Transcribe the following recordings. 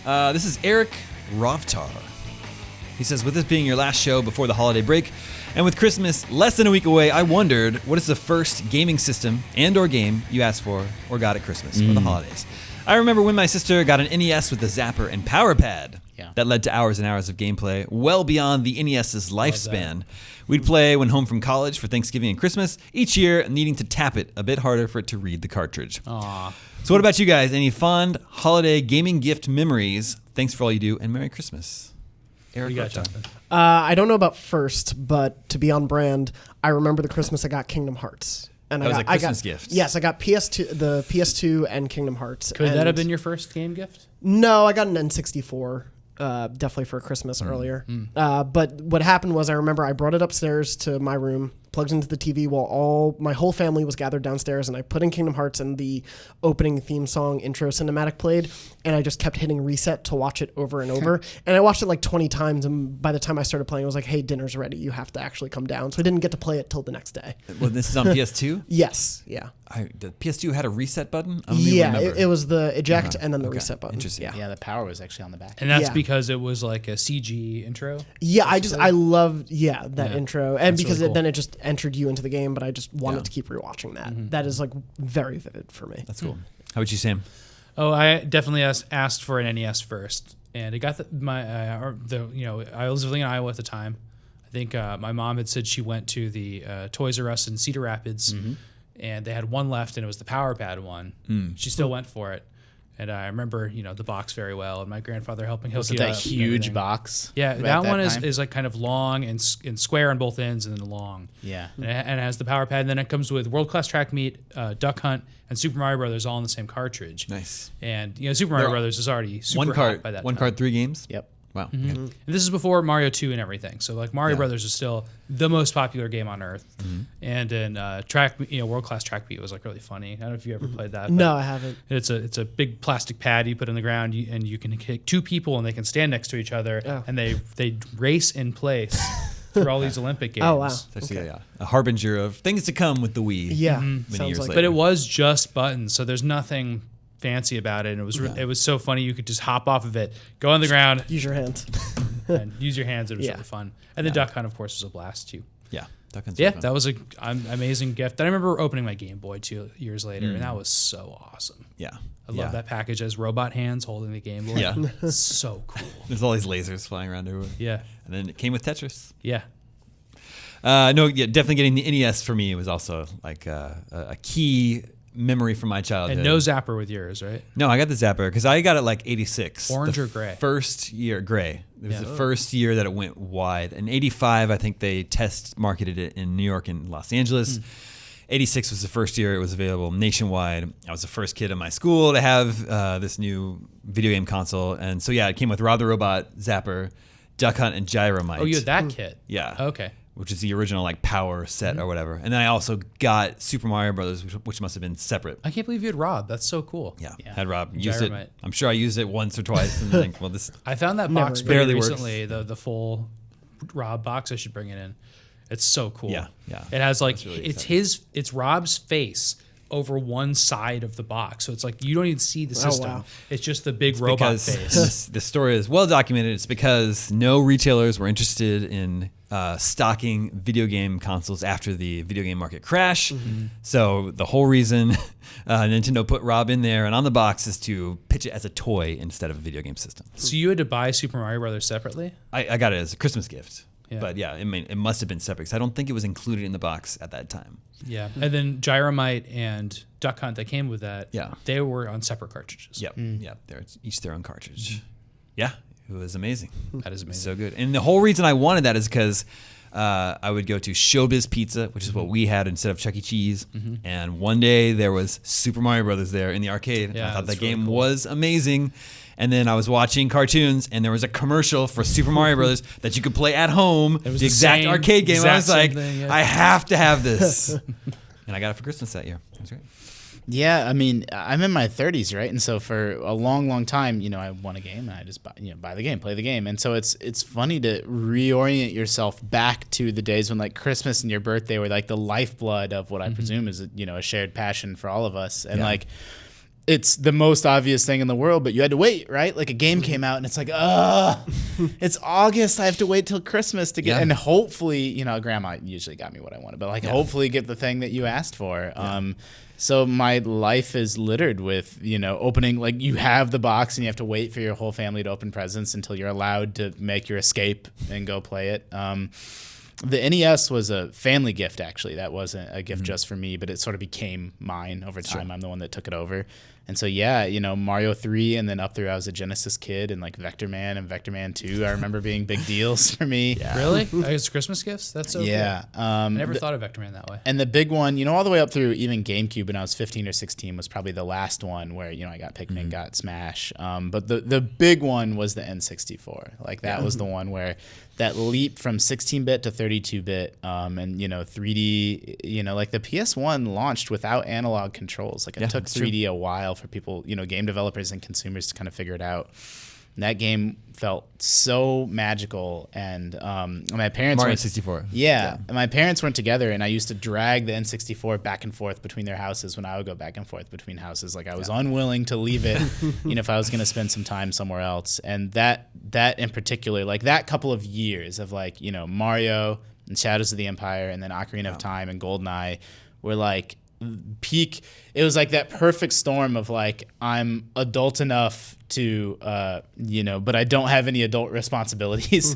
This is Eric Rovtar. He says, with this being your last show before the holiday break, and with Christmas less than a week away, I wondered, what is the first gaming system and or game you asked for or got at Christmas or the holidays? I remember when my sister got an NES with the Zapper and Power Pad. Yeah. That led to hours and hours of gameplay, well beyond the NES's lifespan. We'd play when home from college for Thanksgiving and Christmas, each year needing to tap it a bit harder for it to read the cartridge. Aww. So what about you guys? Any fond holiday gaming gift memories? Thanks for all you do, and Merry Christmas. Eric, You got Jonathan. I don't know about first, but to be on brand, I remember the Christmas I got Kingdom Hearts. And That was a Christmas gift. Yes, I got the PS2 and Kingdom Hearts. Could that have been your first game gift? No, I got an N64. Definitely for Christmas earlier. But what happened was I remember I brought it upstairs to my room, plugged into the TV while my whole family was gathered downstairs, and I put in Kingdom Hearts, and the opening theme song intro cinematic played, and I just kept hitting reset to watch it over and over. And I watched it like 20 times, and by the time I started playing, I was like, hey, dinner's ready. You have to actually come down. So I didn't get to play it till the next day. Well, this is on PS2? Yes, yeah. The PS2 had a reset button? I don't even remember. It was the eject and then the reset button. Interesting. Yeah. Yeah, the power was actually on the back. And that's Yeah. because it was like a CG intro? Yeah, I loved that intro, and That's because really cool. then it just entered you into the game. But I just wanted to keep rewatching that. That is like very vivid for me. That's cool. How about you, Sam? Oh, I definitely asked for an NES first, and it got I was living in Iowa at the time. I think my mom had said she went to the Toys R Us in Cedar Rapids, and they had one left, and it was the Power Pad one. She still went for it, and I remember the box very well, and my grandfather helping hook Was it it that up and huge everything. box? Yeah, at that one time? is like kind of long and square on both ends, and then long. Yeah. And it has the Power Pad, and then it comes with World Class Track Meet, Duck Hunt, and Super Mario Brothers all in the same cartridge. Nice. And Super Mario Brothers is already super hot by that One time. card, 3 games? Yep. Wow. Mm-hmm. Okay. And this is before Mario 2 and everything. So like Mario Brothers is still the most popular game on Earth. And then World Class Track Meet was like really funny. I don't know if you ever played that. No, I haven't. It's a big plastic pad you put in the ground, and you can kick 2 people, and they can stand next to each other, and they race in place through all these Olympic games. Oh, wow. It's actually a harbinger of things to come with the Wii. Yeah, Many sounds years like. later. But it was just buttons, so there's nothing fancy about it. And it was so funny. You could just hop off of it, go on the ground, Use your hands. and use your hands. It was Yeah. really fun. And the Duck Hunt, of course, was a blast too. Yeah. Duck Hunt's Yeah, fun. that was an amazing gift. And I remember opening my Game Boy 2 years later, and that was so awesome. Yeah. I love that package as robot hands holding the Game Boy. Yeah. It's so cool. There's all these lasers flying around everywhere. Yeah. And then it came with Tetris. Yeah. Definitely getting the NES for me was also like a key memory from my childhood. And no Zapper with yours, right? No, I got the Zapper because I got it like 86. Orange The or gray? First year, gray. It was Yeah. the first year that it went wide. In 85, I think they marketed it in New York and Los Angeles. 86 was the first year it was available nationwide. I was the first kid in my school to have this new video game console. And so, yeah, it came with Rob the Robot, Zapper, Duck Hunt, and Gyromite. Oh, you had that kit? Yeah. Okay. Which is the original like power set or whatever. And then I also got Super Mario Brothers, which must have been separate. I can't believe you had Rob. That's so cool. Yeah. Had Rob used Gyromite. it. I'm sure I used it once or twice and think, well, this I found that Never box again. pretty Barely works. recently, the full Rob box. I should bring it in. It's so cool. Yeah, yeah. It has like really it's Rob's face over one side of the box, so it's like you don't even see the system. wow. It's just the big robot face. the story is well documented. It's because no retailers were interested in stocking video game consoles after the video game market crash. So the whole reason Nintendo put Rob in there and on the box is to pitch it as a toy instead of a video game system. So you had to buy Super Mario Brothers separately? I got it as a Christmas gift. Yeah. But yeah, it must have been separate because I don't think it was included in the box at that time. Yeah. And then Gyromite and Duck Hunt that came with that. Yeah. They were on separate cartridges. Yep. Yeah. They're each their own cartridge. Yeah. It was amazing. That is amazing. So good. And the whole reason I wanted that is because I would go to Showbiz Pizza, which is what we had instead of Chuck E. Cheese. And one day there was Super Mario Brothers there in the arcade. And Yeah, I thought that that's really game cool. was amazing. And then I was watching cartoons, and there was a commercial for Super Mario Brothers that you could play at home, It was the the exact same- arcade game. And I was exact like, same thing, yeah. I have to have this. And I got it for Christmas that year. It was great. Yeah, I mean, I'm in my 30s, right? And so for a long, long time, I want a game, and I just buy the game, play the game. And so it's funny to reorient yourself back to the days when like Christmas and your birthday were like the lifeblood of what I presume is a shared passion for all of us. And like it's the most obvious thing in the world, but you had to wait, right? Like a game came out and it's like, it's August. I have to wait till Christmas to get, and hopefully, you know, grandma usually got me what I wanted, but like hopefully get the thing that you asked for. So my life is littered with, you know, opening, like you have the box and you have to wait for your whole family to open presents until you're allowed to make your escape and go play it. The NES was a family gift, actually. That wasn't a gift just for me, but it sort of became mine over time. I'm the one that took it over. And so, yeah, you know, Mario 3 and then up through I was a Genesis kid and like Vector Man and Vector Man 2, I remember being big deals for me. Really? It's Christmas gifts? That's so cool. I never thought of Vector Man that way. And the big one, you know, all the way up through even GameCube when I was 15 or 16 was probably the last one where, you know, I got Pikmin, got Smash. But the big one was the N64. Like that was the one where that leap from 16-bit to 32-bit and, you know, 3D, you know, like the PS1 launched without analog controls. Like it took 3D a while for people, you know, game developers and consumers to kind of figure it out. And that game felt so magical, and my parents Mario weren't 64. and my parents weren't together, and I used to drag the N64 back and forth between their houses when I would go back and forth between houses. Like I was unwilling to leave it, you know, if I was going to spend some time somewhere else. And that in particular, like that couple of years of like, you know, Mario and Shadows of the Empire and then Ocarina of Time and GoldenEye were like peak. It was like that perfect storm of like, I'm adult enough to, you know, but I don't have any adult responsibilities.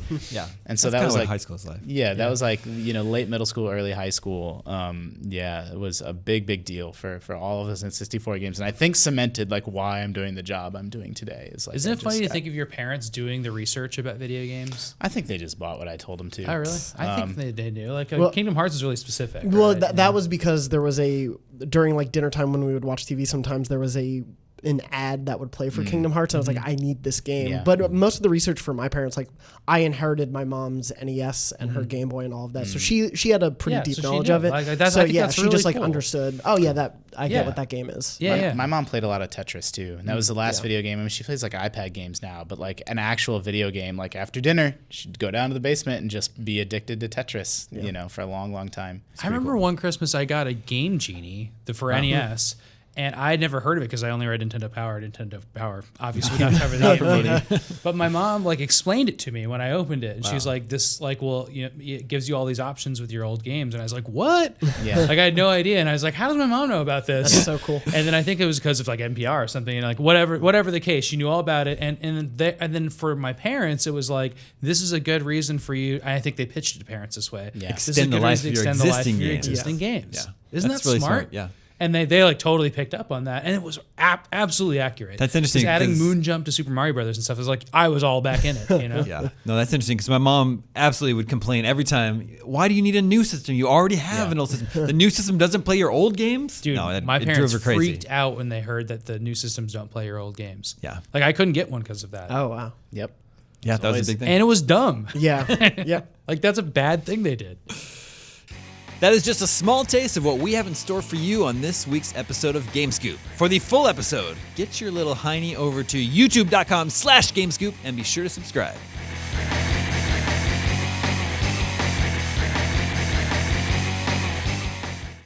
And so that was like high school is like. That was like, you know, late middle school, early high school. It was a big deal for all of us in 64 games. And I think cemented like why I'm doing the job I'm doing today. Is like, Isn't it funny to think of your parents doing the research about video games? I think they just bought what I told them to. Oh, really? I think they do. Like Kingdom Hearts is really specific. Well, right? that was because there was during like dinner time when we would watch TV, sometimes there was an ad that would play for Kingdom Hearts. And I was like, I need this game. Yeah. But most of the research for my parents, like I inherited my mom's NES and her Game Boy and all of that. So she had a pretty deep knowledge of it. Like, I so think that's she really just like cool. understood. Oh yeah, that I get what that game is. My mom played a lot of Tetris too, and that was the last video game. I mean, she plays like iPad games now, but like an actual video game, like after dinner, she'd go down to the basement and just be addicted to Tetris, you know, for a long time. I remember one Christmas I got a Game Genie for NES. And I had never heard of it because I only read Nintendo Power. Obviously, we don't cover that. But my mom like explained it to me when I opened it, and she was like, "This like, well, you know, it gives you all these options with your old games." And I was like, "What?" Like I had no idea, and I was like, "How does my mom know about this?" That's so cool. And then I think it was because of like NPR or something, and like whatever the case, she knew all about it. And then for my parents, it was like, "This is a good reason for you." And I think they pitched it to parents this way. Yeah. This is a good reason to extend the life of your existing games. Yeah. Isn't That's that really smart? Yeah. And they like totally picked up on that, and it was absolutely accurate. That's interesting, Just adding 'cause- Moon Jump to Super Mario Brothers and stuff is like I was all back in it, you know. No, that's interesting because my mom absolutely would complain every time. Why do you need a new system? You already have an old system. The new system doesn't play your old games. Dude, no, my it parents drove her crazy. freaked out when they heard that the new systems don't play your old games. Yeah. Like I couldn't get one because of that. Oh wow. Yep. Yeah, that was a big thing. And it was dumb. Yeah. Like that's a bad thing they did. That is just a small taste of what we have in store for you on this week's episode of GameScoop. For the full episode, get your little hiney over to youtube.com/GameScoop and be sure to subscribe.